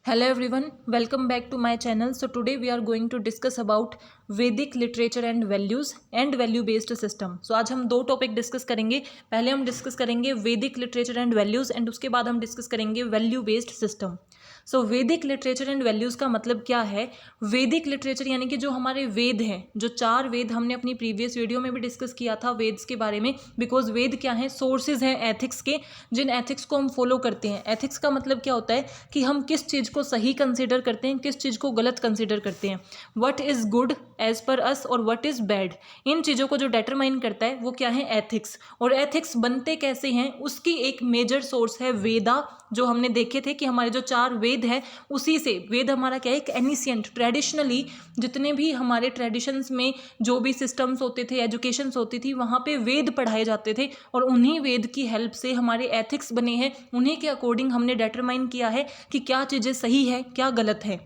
Hello everyone, welcome back to my channel. So today we are going to discuss about Vedic literature and values and value based system. So आज हम दो topic discuss करेंगे. पहले हम discuss करेंगे वैदिक literature and values and उसके बाद हम डिस्कस करेंगे वैल्यू बेस्ड सिस्टम. सो वैदिक लिटरेचर एंड वैल्यूज का मतलब क्या है? वैदिक लिटरेचर यानी कि जो हमारे वेद हैं, जो चार वेद हमने अपनी प्रीवियस वीडियो में भी डिस्कस किया था वेद्स के बारे में. बिकॉज वेद क्या है? सोर्सेज हैं एथिक्स के, जिन एथिक्स को हम फॉलो करते हैं. एथिक्स का मतलब क्या होता है कि हम किस चीज़ को सही कंसिडर करते हैं, किस चीज़ को गलत कंसिडर करते हैं. What is good as per अस और व्हाट इज़ बैड, इन चीज़ों को जो डिटरमाइन करता है वो क्या है? एथिक्स. और एथिक्स बनते कैसे हैं उसकी एक मेजर सोर्स है वेदा, जो हमने देखे थे कि हमारे जो चार वेद है उसी से. वेद हमारा क्या है? एक एनिशियंट ट्रेडिशनली जितने भी हमारे ट्रेडिशंस में जो भी सिस्टम्स होते थे, एजुकेशंस होती थी, वहाँ पे वेद पढ़ाए जाते थे और उन्हीं वेद की हेल्प से हमारे एथिक्स बने हैं. उन्हीं के अकॉर्डिंग हमने डिटरमाइन किया है कि क्या चीज़ें सही है क्या गलत है.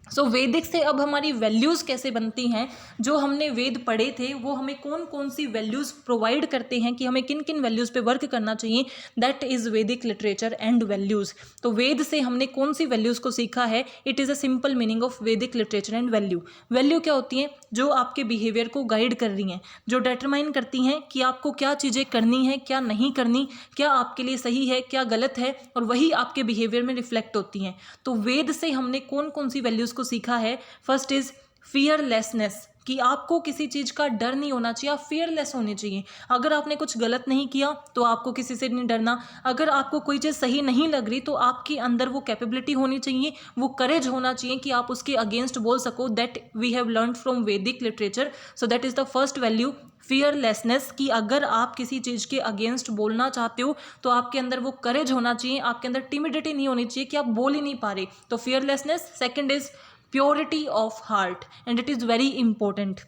सो वैदिक से अब हमारी वैल्यूज़ कैसे बनती हैं? जो हमने वेद पढ़े थे वो हमें कौन कौन सी वैल्यूज़ प्रोवाइड करते हैं कि हमें किन किन वैल्यूज़ पे वर्क करना चाहिए. दैट इज़ वैदिक लिटरेचर एंड वैल्यूज़. तो वेद से हमने कौन सी वैल्यूज़ को सीखा है? It is a simple meaning of वैदिक लिटरेचर एंड वैल्यू. वैल्यू क्या होती हैं? जो आपके बिहेवियर को गाइड कर रही हैं, जो डिटरमाइन करती हैं कि आपको क्या चीज़ें करनी है क्या नहीं करनी, क्या आपके लिए सही है क्या गलत है, और वही आपके बिहेवियर में रिफ्लेक्ट होती हैं. तो वेद से हमने कौन कौन सी वैल्यूज़ को सीखा है? फर्स्ट इज फियरलेसनेस, कि आपको किसी चीज़ का डर नहीं होना चाहिए, आप फियरलेस होने चाहिए. अगर आपने कुछ गलत नहीं किया तो आपको किसी से नहीं डरना. अगर आपको कोई चीज़ सही नहीं लग रही तो आपके अंदर वो कैपेबिलिटी होनी चाहिए, वो करेज होना चाहिए कि आप उसके अगेंस्ट बोल सको. That we have learn from Vedic literature. So that is the first value, fearlessness, कि अगर आप किसी चीज़ के अगेंस्ट बोलना चाहते हो तो आपके अंदर वो करेज होना चाहिए, आपके अंदर टिमिडिटी नहीं होनी चाहिए कि आप बोल ही नहीं पा रहे. तो fearlessness. Second is purity of heart and it is very important.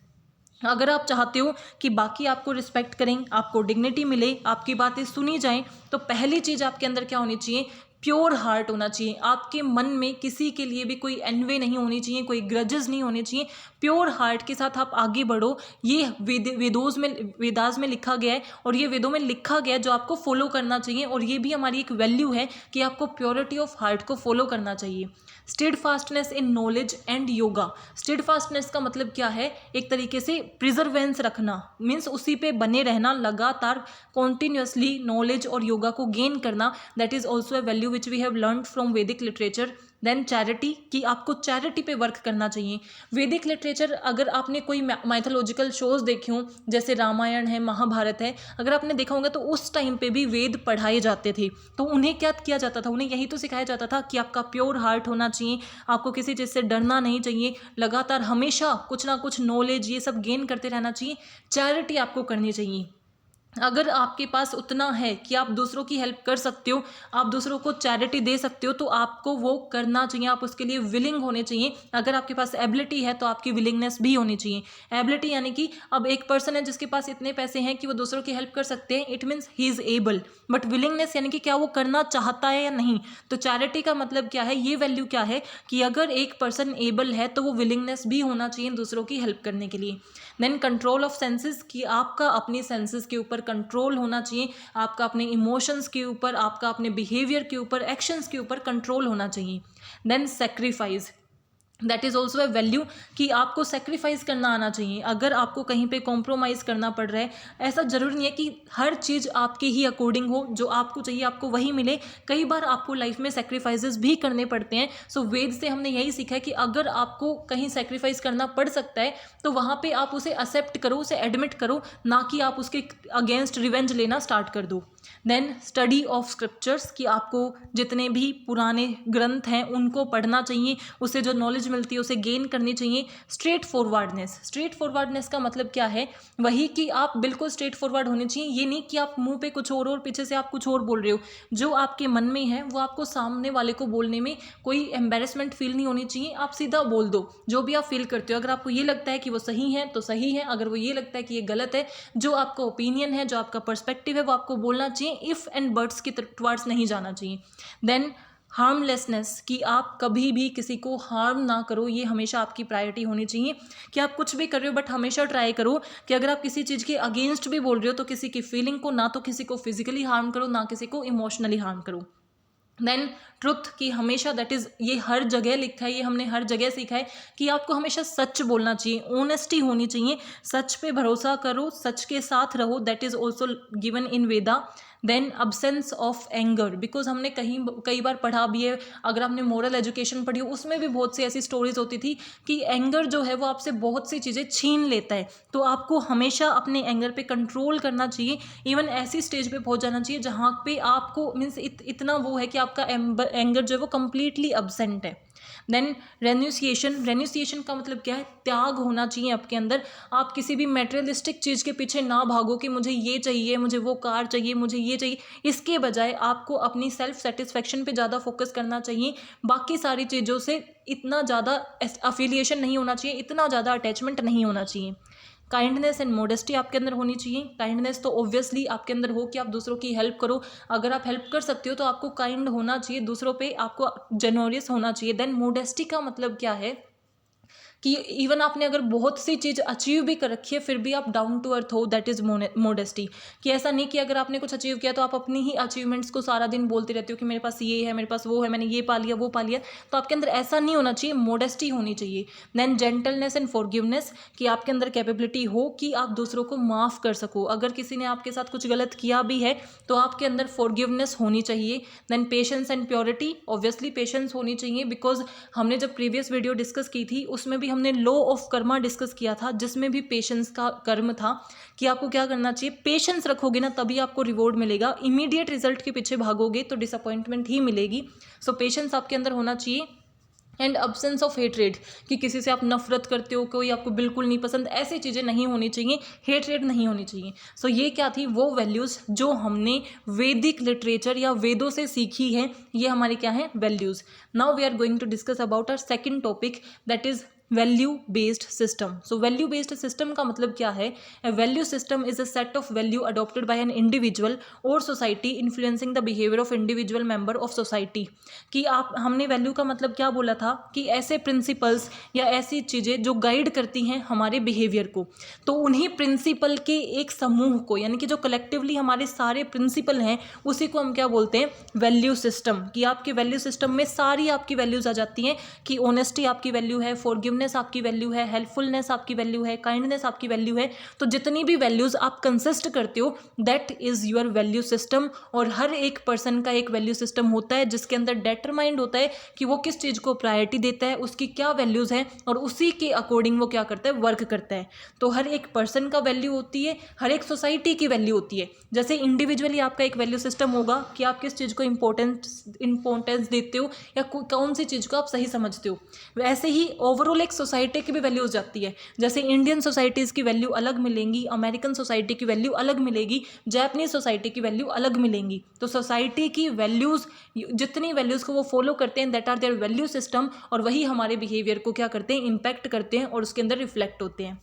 अगर आप चाहते हो कि बाकी आपको रिस्पेक्ट करें, आपको डिग्निटी मिले, आपकी बातें सुनी जाएं, तो पहली चीज़ आपके अंदर क्या होनी चाहिए? प्योर हार्ट होना चाहिए. आपके मन में किसी के लिए भी कोई एनवे नहीं होनी चाहिए, कोई ग्रजेस नहीं होने चाहिए. प्योर हार्ट के साथ आप आगे बढ़ो. ये वेदास में लिखा गया है और ये वेदों में लिखा गया है जो आपको फॉलो करना चाहिए. और ये भी हमारी एक वैल्यू है कि आपको प्योरिटी ऑफ हार्ट को फॉलो करना चाहिए. Steadfastness in knowledge and yoga. Steadfastness का मतलब क्या है? एक तरीके से प्रिजर्वेंस रखना, मीन्स उसी पे बने रहना, लगातार कॉन्टिन्यूसली नॉलेज और योगा को गेन करना. That is also a value which we have learn from Vedic literature. Then charity, कि आपको चैरिटी पे वर्क करना चाहिए. वैदिक लिटरेचर, अगर आपने कोई माइथोलॉजिकल शोज देखे हों, जैसे रामायण है, महाभारत है, अगर आपने देखा होगा तो उस टाइम पे भी वेद पढ़ाए जाते थे. तो उन्हें क्या किया जाता था? उन्हें यही तो सिखाया जाता था कि आपका प्योर हार्ट होना चाहिए, आपको किसी चीज़ से डरना नहीं चाहिए, लगातार हमेशा कुछ ना कुछ नॉलेज ये सब गेन करते रहना चाहिए, चैरिटी आपको करनी चाहिए. अगर आपके पास उतना है कि आप दूसरों की हेल्प कर सकते हो, आप दूसरों को चैरिटी दे सकते हो, तो आपको वो करना चाहिए, आप उसके लिए विलिंग होने चाहिए. अगर आपके पास एबिलिटी है तो आपकी विलिंगनेस भी होनी चाहिए. एबिलिटी यानी कि अब एक पर्सन है जिसके पास इतने पैसे हैं कि वो दूसरों की हेल्प कर सकते हैं, it means he is able. But willingness यानी कि क्या वो करना चाहता है या नहीं. तो चैरिटी का मतलब क्या है? ये वैल्यू क्या है कि अगर एक पर्सन एबल है तो वो विलिंगनेस भी होना चाहिए दूसरों की हेल्प करने के लिए. देन कंट्रोल ऑफ सेंसेस, कि आपका अपनी सेंसेस के ऊपर कंट्रोल होना चाहिए, आपका अपने इमोशंस के ऊपर, आपका अपने बिहेवियर के ऊपर, एक्शंस के ऊपर कंट्रोल होना चाहिए. Then sacrifice, that is also a value, कि आपको सेक्रीफाइस करना आना चाहिए. अगर आपको कहीं पे कॉम्प्रोमाइज़ करना पड़ रहा है, ऐसा ज़रूरी नहीं है कि हर चीज़ आपके ही अकॉर्डिंग हो, जो आपको चाहिए आपको वही मिले. कई बार आपको लाइफ में सेक्रीफाइसेस भी करने पड़ते हैं. सो वेद से हमने यही सीखा है कि अगर आपको कहीं सेक्रीफाइस करना पड़ सकता है तो वहाँ पे आप उसे एक्सेप्ट करो, उसे एडमिट करो, ना कि आप उसके अगेंस्ट रिवेंज लेना स्टार्ट कर दो. देन स्टडी ऑफ स्क्रिप्चर्स, कि आपको जितने भी पुराने ग्रंथ हैं उनको पढ़ना चाहिए, उससे जो नॉलेज मिलती है उसे गेन करनी चाहिए. Straight forwardness. स्ट्रेट फॉरवर्डनेस का मतलब क्या है? वही कि आप बिल्कुल स्ट्रेट फॉरवर्ड होने चाहिए. ये नहीं कि आप मुंह पे कुछ और पीछे से आप कुछ और बोल रहे हो. जो आपके मन में है वो आपको सामने वाले को बोलने में कोई एम्बेरसमेंट फील नहीं होनी चाहिए. आप सीधा बोल दो जो भी आप फील करते हो. अगर आपको ये लगता है कि वो सही है तो सही है, अगर वो ये लगता है कि ये गलत है, जो आपका ओपिनियन है, जो आपका पर्सपेक्टिव है, वो आपको बोलना चाहिए. इफ़ एंड बट्स की टुवर्ड्स नहीं जाना चाहिए. देन हार्मलेसनेस, कि आप कभी भी किसी को हार्म ना करो, ये हमेशा आपकी प्रायोरिटी होनी चाहिए. कि आप कुछ भी कर रहे हो बट हमेशा ट्राई करो कि अगर आप किसी चीज़ के अगेंस्ट भी बोल रहे हो तो किसी की फीलिंग को ना तो किसी को फिजिकली हार्म करो, ना किसी को इमोशनली हार्म करो. देन ट्रुथ, कि हमेशा, दैट इज़, ये हर जगह लिखा है, ये हमने हर जगह सीखा है कि आपको हमेशा सच बोलना चाहिए, ऑनेस्टी होनी चाहिए, सच पे भरोसा करो, सच के साथ रहो, that is also given in Veda. Then absence of anger, because हमने कई बार पढ़ा भी है, अगर आपने मोरल एजुकेशन पढ़ी हो उसमें भी बहुत सी ऐसी स्टोरीज होती थी कि एंगर जो है वो आपसे बहुत सी चीज़ें छीन लेता है, तो आपको हमेशा अपने एंगर पे कंट्रोल करना चाहिए, इवन ऐसी स्टेज पे पहुंच जाना चाहिए जहाँ पे आपको मीन्स इतना वो है कि आपका एंगर जो है वो कम्प्लीटली अब्सेंट है। देन रेन्यूसिएशन का मतलब क्या है, त्याग होना चाहिए आपके अंदर, आप किसी भी मेटेरियलिस्टिक चीज़ के पीछे ना भागो कि मुझे ये चाहिए, मुझे वो कार चाहिए, मुझे ये चाहिए, इसके बजाय आपको अपनी सेल्फ सेटिस्फेक्शन पे ज़्यादा फोकस करना चाहिए, बाकी सारी चीज़ों से इतना ज़्यादा अफिलिएशन नहीं होना चाहिए, इतना ज़्यादा अटैचमेंट नहीं होना चाहिए। काइंडनेस एंड मोडेस्टी आपके अंदर होनी चाहिए। काइंडनेस तो ऑब्वियसली आपके अंदर हो कि आप दूसरों की हेल्प करो, अगर आप हेल्प कर सकते हो तो आपको काइंड होना चाहिए, दूसरों पे आपको जेनोरियस होना चाहिए। देन मोडेस्टी का मतलब क्या है कि इवन आपने अगर बहुत सी चीज़ अचीव भी कर रखी है फिर भी आप डाउन टू अर्थ हो, दैट इज़ मोडेस्टी। कि ऐसा नहीं कि अगर आपने कुछ अचीव किया तो आप अपनी ही अचीवमेंट्स को सारा दिन बोलते रहते हो कि मेरे पास ये है, मेरे पास वो है, मैंने ये पा लिया, वो पा लिया, तो आपके अंदर ऐसा नहीं होना चाहिए, मोडेस्टी होनी चाहिए। देन जेंटलनेस एंड फॉरगिवनेस, कि आपके अंदर कैपेबिलिटी हो कि आप दूसरों को माफ़ कर सको, अगर किसी ने आपके साथ कुछ गलत किया भी है तो आपके अंदर फॉरगिवनेस होनी चाहिए। Then patience and purity, obviously patience होनी चाहिए, बिकॉज हमने जब प्रीवियस वीडियो डिस्कस की थी उसमें भी हमने लॉ ऑफ कर्मा डिस्कस किया था, जिसमें भी पेशेंस का कर्म था कि आपको क्या करना चाहिए, पेशेंस रखोगे ना तभी आपको रिवॉर्ड मिलेगा, इमीडिएट रिजल्ट के पीछे भागोगे तो डिसअपॉइंटमेंट ही मिलेगी। सो पेशेंस आपके अंदर होना चाहिए। एंड अब्सेंस ऑफ हेट्रेड, कि किसी से आप नफरत करते हो, कोई आपको बिल्कुल नहीं पसंद, ऐसी चीज़ें नहीं होनी चाहिए, हेट्रेड नहीं होनी चाहिए। सो ये क्या थी, वो वैल्यूज़ जो हमने वैदिक लिटरेचर या वेदों से सीखी है, ये हमारी क्या है, values. Now we are going to discuss about our second topic, that is value based system. So value based system का मतलब क्या है, a value system is a set of value adopted by an individual or society influencing the behaviour of individual member of society. कि आप, हमने value का मतलब क्या बोला था कि ऐसे प्रिंसिपल्स या ऐसी चीज़ें जो गाइड करती हैं हमारे बिहेवियर को, तो उन्हीं प्रिंसिपल के एक समूह को, यानी कि जो कलेक्टिवली हमारे सारे प्रिंसिपल हैं उसी को हम क्या बोलते हैं, वैल्यू सिस्टम। कि आपके वैल्यू सिस्टम में सारी आपकी वैल्यूज आ जाती हैं, कि ऑनेस्टी आपकी वैल्यू है, फॉरगिवनेस आपकी वैल्यू है, हेल्पफुलनेस आपकी वैल्यू है, काइंडनेस आपकी वैल्यू है, तो जितनी भी वैल्यूज आप कंसिस्ट करते हो that is your value system. और हर एक पर्सन का एक वैल्यू सिस्टम होता है जिसके अंदर डिटरमाइंड होता है कि वो किस चीज़ को प्रायोरिटी देता है, उसकी क्या वैल्यूज़ हैं और उसी के अकॉर्डिंग वो क्या करता है, वर्क करता है। तो हर एक पर्सन का वैल्यू होती है, हर एक सोसाइटी की वैल्यू होती है। जैसे इंडिविजुअली आपका एक वैल्यू सिस्टम होगा कि आप किस चीज़ को इंपॉर्टेंस देते हो या कौन सी चीज़ को आप सही समझते हो, वैसे ही ओवरऑल एक सोसाइटी की भी वैल्यू हो जाती है। जैसे इंडियन सोसाइटीज़ की वैल्यू अलग मिलेंगी, अमेरिकन सोसाइटी की वैल्यू अलग मिलेगी, जापानीज सोसाइटी की वैल्यू अलग मिलेंगी। तो सोसाइटी की वैल्यूज़, जितनी वैल्यूज़ को वो फॉलो करते हैं that are their value system, और वही हमारे बिहेवियर को क्या करते हैं, इम्पैक्ट करते हैं और उसके अंदर रिफ्लेक्ट होते हैं।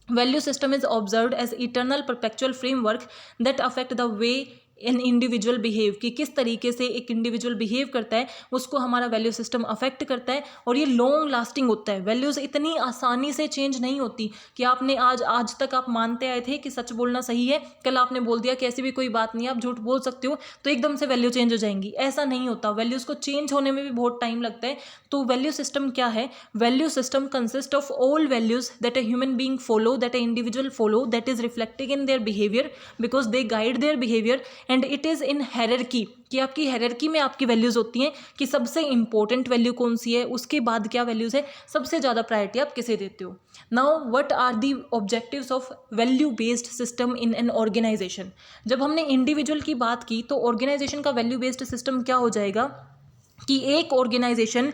Value system is observed as eternal perpetual framework that affect the way in individual behave, कि किस तरीके से एक इंडिविजुअल बिहेव करता है उसको हमारा वैल्यू सिस्टम अफेक्ट करता है, और ये लॉन्ग लास्टिंग होता है। वैल्यूज़ इतनी आसानी से चेंज नहीं होती कि आपने आज तक आप मानते आए थे कि सच बोलना सही है, कल आपने बोल दिया कि ऐसी भी कोई बात नहीं है, आप झूठ बोल सकते हो, तो एकदम से वैल्यू चेंज हो जाएंगी, ऐसा नहीं होता। वैल्यूज़ को चेंज होने में भी बहुत टाइम लगता है। तो वैल्यू सिस्टम क्या है, value system consist of all values that a human being follow, that A individual follow, that is reflecting in their behaviour because they guide their behaviour and it is in hierarchy, कि आपकी hierarchy में आपकी values होती हैं कि सबसे important value कौन सी है, उसके बाद क्या वैल्यूज़ है, सबसे ज़्यादा प्रायोरिटी आप किसे देते हो। Now what are the objectives of value based system in an organisation. जब हमने इंडिविजुअल की बात की तो ऑर्गेनाइजेशन का वैल्यू बेस्ड सिस्टम क्या हो जाएगा कि एक ऑर्गेनाइजेशन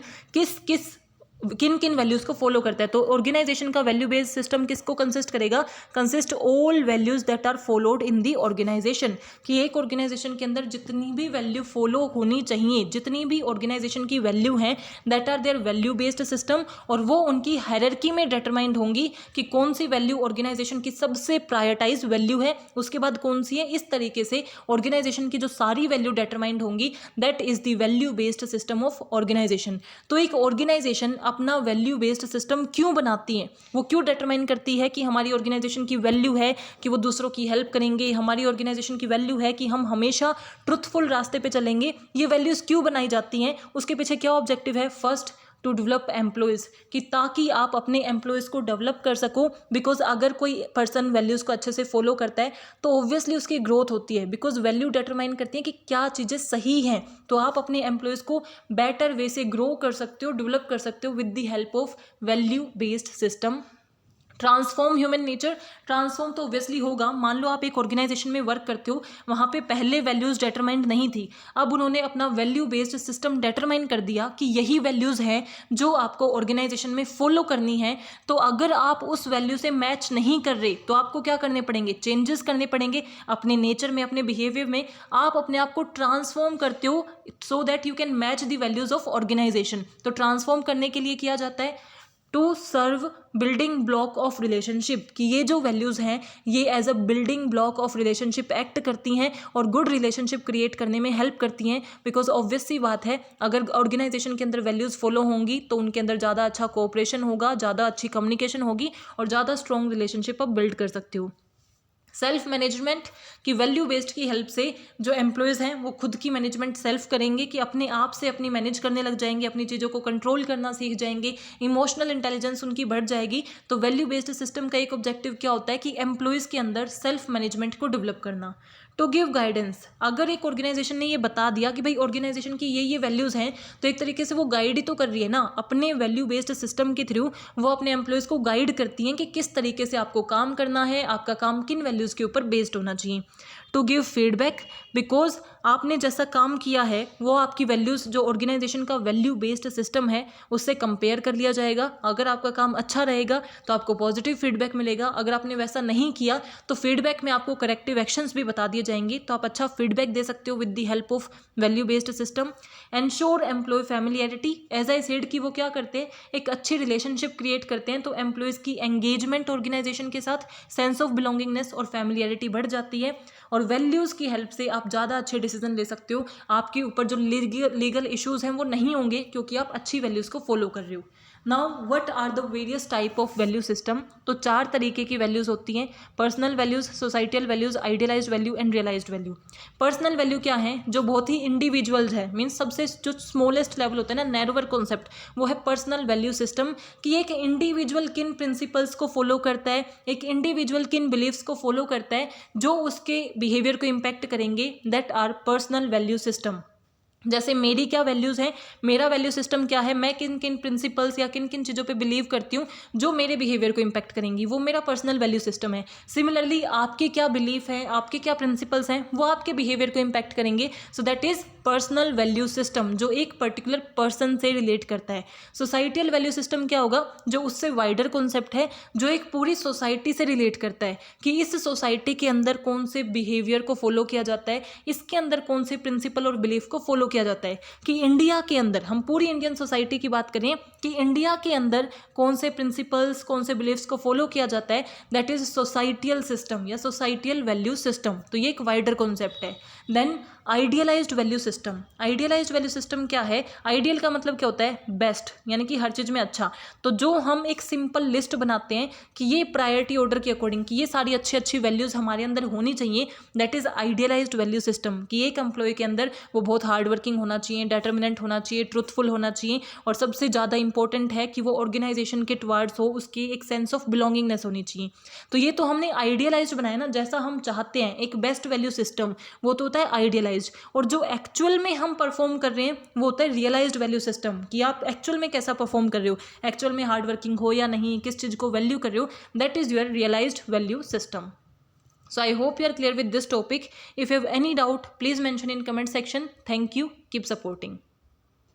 किन किन वैल्यूज़ को फॉलो करता है। तो ऑर्गेनाइजेशन का वैल्यू बेस्ड सिस्टम किसको कंसिस्ट करेगा, consist all values that are followed in the organisation, कि एक ऑर्गेनाइजेशन के अंदर जितनी भी वैल्यू फॉलो होनी चाहिए, जितनी भी ऑर्गेनाइजेशन की वैल्यू हैं that are their value based system, और वो उनकी हायरार्की में डिटरमाइंड होंगी कि कौन सी वैल्यू ऑर्गेनाइजेशन की सबसे प्रायोरिटाइज वैल्यू है, उसके बाद कौन सी है। इस तरीके से ऑर्गेनाइजेशन की जो सारी वैल्यू डिटरमाइंड होंगी that is the value based system of organisation. तो एक ऑर्गेनाइजेशन अपना वैल्यू बेस्ड सिस्टम क्यों बनाती हैं, वो क्यों डिटरमाइन करती है कि हमारी ऑर्गेनाइजेशन की वैल्यू है कि वो दूसरों की हेल्प करेंगे, हमारी ऑर्गेनाइजेशन की वैल्यू है कि हम हमेशा ट्रुथफुल रास्ते पे चलेंगे। ये वैल्यूज़ क्यों बनाई जाती हैं, उसके पीछे क्या ऑब्जेक्टिव है? फर्स्ट, टू डेवलप एम्प्लॉयज़, कि ताकि आप अपने एम्प्लॉयज़ को डेवलप कर सको। बिकॉज अगर कोई पर्सन वैल्यूज़ को अच्छे से फॉलो करता है तो ऑब्वियसली उसकी ग्रोथ होती है, बिकॉज वैल्यू डिटरमाइन करती है कि क्या चीज़ें सही हैं। तो आप अपने एम्प्लॉयज़ को बेटर वे से ग्रो कर सकते हो, डेवलप कर सकते हो with the help of value based system. Transform human nature, transform तो ऑब्वियसली होगा। मान लो आप एक ऑर्गेनाइजेशन में वर्क करते हो, वहाँ पे पहले वैल्यूज़ डिटरमाइंड नहीं थी, अब उन्होंने अपना वैल्यू बेस्ड सिस्टम डिटरमाइन कर दिया कि यही वैल्यूज़ हैं जो आपको ऑर्गेनाइजेशन में फॉलो करनी है। तो अगर आप उस वैल्यू से मैच नहीं कर रहे तो आपको क्या करने पड़ेंगे? चेंजेस करने पड़ेंगे अपने नेचर में, अपने बिहेवियर में। आप अपने आप को ट्रांसफॉर्म करते हो so that you can match the values of organisation. तो ट्रांसफॉर्म करने के लिए किया जाता है to serve building block of relationship, कि ये जो वैल्यूज़ हैं ये as a building block of relationship act करती हैं और गुड रिलेशनशिप क्रिएट करने में हेल्प करती हैं। बिकॉज ऑब्वियस सी बात है, अगर ऑर्गेनाइजेशन के अंदर वैल्यूज़ फॉलो होंगी तो उनके अंदर ज़्यादा अच्छा कोऑपरेशन होगा, ज़्यादा अच्छी कम्युनिकेशन होगी और ज़्यादा स्ट्रॉन्ग रिलेशनशिप आप बिल्ड कर सकते हो। सेल्फ मैनेजमेंट, की वैल्यू बेस्ड की हेल्प से जो एम्प्लॉयज़ हैं वो खुद की मैनेजमेंट सेल्फ करेंगे, कि अपने आप से अपनी मैनेज करने लग जाएंगे, अपनी चीज़ों को कंट्रोल करना सीख जाएंगे, इमोशनल इंटेलिजेंस उनकी बढ़ जाएगी। तो वैल्यू बेस्ड सिस्टम का एक ऑब्जेक्टिव क्या होता है कि एम्प्लॉयज़ के अंदर सेल्फ मैनेजमेंट को डेवलप करना। टू गिव गाइडेंस, अगर एक ऑर्गेनाइजेशन ने ये बता दिया कि भाई ऑर्गेनाइजेशन की ये वैल्यूज़ हैं, तो एक तरीके से वो गाइड ही तो कर रही है ना, अपने वैल्यू बेस्ड सिस्टम के थ्रू वो अपने एम्प्लॉयज़ को गाइड करती हैं कि किस तरीके से आपको काम करना है, आपका काम किन वैल्यूज़ के ऊपर बेस्ड होना चाहिए। टू गिव फीडबैक, बिकॉज आपने जैसा काम किया है वो आपकी वैल्यूज़, जो ऑर्गेनाइजेशन का वैल्यू बेस्ड सिस्टम है उससे कंपेयर कर लिया जाएगा। अगर आपका काम अच्छा रहेगा तो आपको पॉजिटिव फीडबैक मिलेगा, अगर आपने वैसा नहीं किया तो फीडबैक में आपको करेक्टिव एक्शंस भी बता दिए जाएंगे, तो आप अच्छा फीडबैक दे सकते हो with the help of value based system. Ensure employ familiarity, as I said कि वो क्या करते हैं, एक अच्छी रिलेशनशिप क्रिएट करते हैं, तो एम्प्लॉयज़ की एंगेजमेंट ऑर्गेनाइजेशन के साथ, सेंस ऑफ बिलोंगिंगनेस और फैमिलियरिटी बढ़ जाती है। और वैल्यूज़ की हेल्प से आप ज़्यादा अच्छे डिसीजन ले सकते हो, आपके ऊपर जो लीगल इश्यूज़ हैं वो नहीं होंगे क्योंकि आप अच्छी वैल्यूज़ को फॉलो कर रहे हो। Now what are the various type of value system, तो 4 तरीके की वैल्यूज़ होती हैं, personal values, societal values, idealised value and realised value. Personal value क्या है? जो बहुत ही इंडिविजुअल्स है, मीन्स सबसे जो स्मॉलेस्ट लेवल होता है ना, नैरोवर कॉन्सेप्ट, वो है पर्सनल वैल्यू सिस्टम, कि एक इंडिविजुअल किन प्रिंसिपल्स को फॉलो करता है, एक इंडिविजुअल किन बिलीव्स को फॉलो करता है जो उसके बिहेवियर को इम्पैक्ट करेंगे, that are personal value system. जैसे मेरी क्या वैल्यूज़ हैं, मेरा वैल्यू सिस्टम क्या है, मैं किन किन प्रिंसिपल्स या किन किन चीज़ों पे बिलीव करती हूँ जो मेरे बिहेवियर को इम्पैक्ट करेंगी, वो मेरा पर्सनल वैल्यू सिस्टम है। सिमिलरली आपके क्या बिलीफ है, आपके क्या प्रिंसिपल्स हैं, वो आपके बिहेवियर को इम्पैक्ट करेंगे। सो that is personal value system, जो एक पर्टिकुलर पर्सन से रिलेट करता है। सोसाइटियल वैल्यू सिस्टम क्या होगा? जो उससे वाइडर कॉन्सेप्ट है, जो एक पूरी सोसाइटी से रिलेट करता है, कि इस सोसाइटी के अंदर कौन से बिहेवियर को फॉलो किया जाता है, इसके अंदर कौन से प्रिंसिपल और बिलीफ को फॉलो किया जाता है, कि इंडिया के अंदर, हम पूरी इंडियन सोसाइटी की बात करें, कि इंडिया के अंदर कौन से प्रिंसिपल्स, कौन से बिलीफ्स को फॉलो किया जाता है, दैट इज सोसाइटियल सिस्टम या सोसाइटियल वैल्यू सिस्टम। तो ये एक वाइडर कॉन्सेप्ट है। Then idealised value system, idealised value system क्या है? आइडियल का मतलब क्या होता है? बेस्ट, यानी कि हर चीज़ में अच्छा। तो जो हम एक सिंपल लिस्ट बनाते हैं कि ये प्रायोरिटी ऑर्डर के अकॉर्डिंग, कि ये सारी अच्छी अच्छी वैल्यूज़ हमारे अंदर होनी चाहिए, that is idealised value system. कि एक एम्प्लॉय के अंदर वो बहुत हार्ड वर्किंग होना चाहिए, डिटर्मिनेंट होना चाहिए, ट्रूथफुल होना चाहिए, और सबसे ज़्यादा इंपॉर्टेंट है कि वो ऑर्गेनाइजेशन के टुवार्ड्स हो, उसकी एक सेंस ऑफ बिलोंगिंगनेस होनी चाहिए। तो ये तो हमने आइडियलाइज्ड बनाया ना, जैसा हम चाहते हैं एक बेस्ट वैल्यू सिस्टम, वो तो होता है आइडियलाइज्ड। और जो एक्चुअल में हम परफॉर्म कर रहे हैं वो होता है रियलाइज्ड वैल्यू सिस्टम, कि आप एक्चुअल में कैसा परफॉर्म कर रहे हो, एक्चुअल में हार्ड वर्किंग हो या नहीं, किस चीज़ को वैल्यू कर रहे हो, that is your realised value system. So I hope you are clear with this topic. If you have any doubt, please mention in comment section. Thank you. Keep supporting.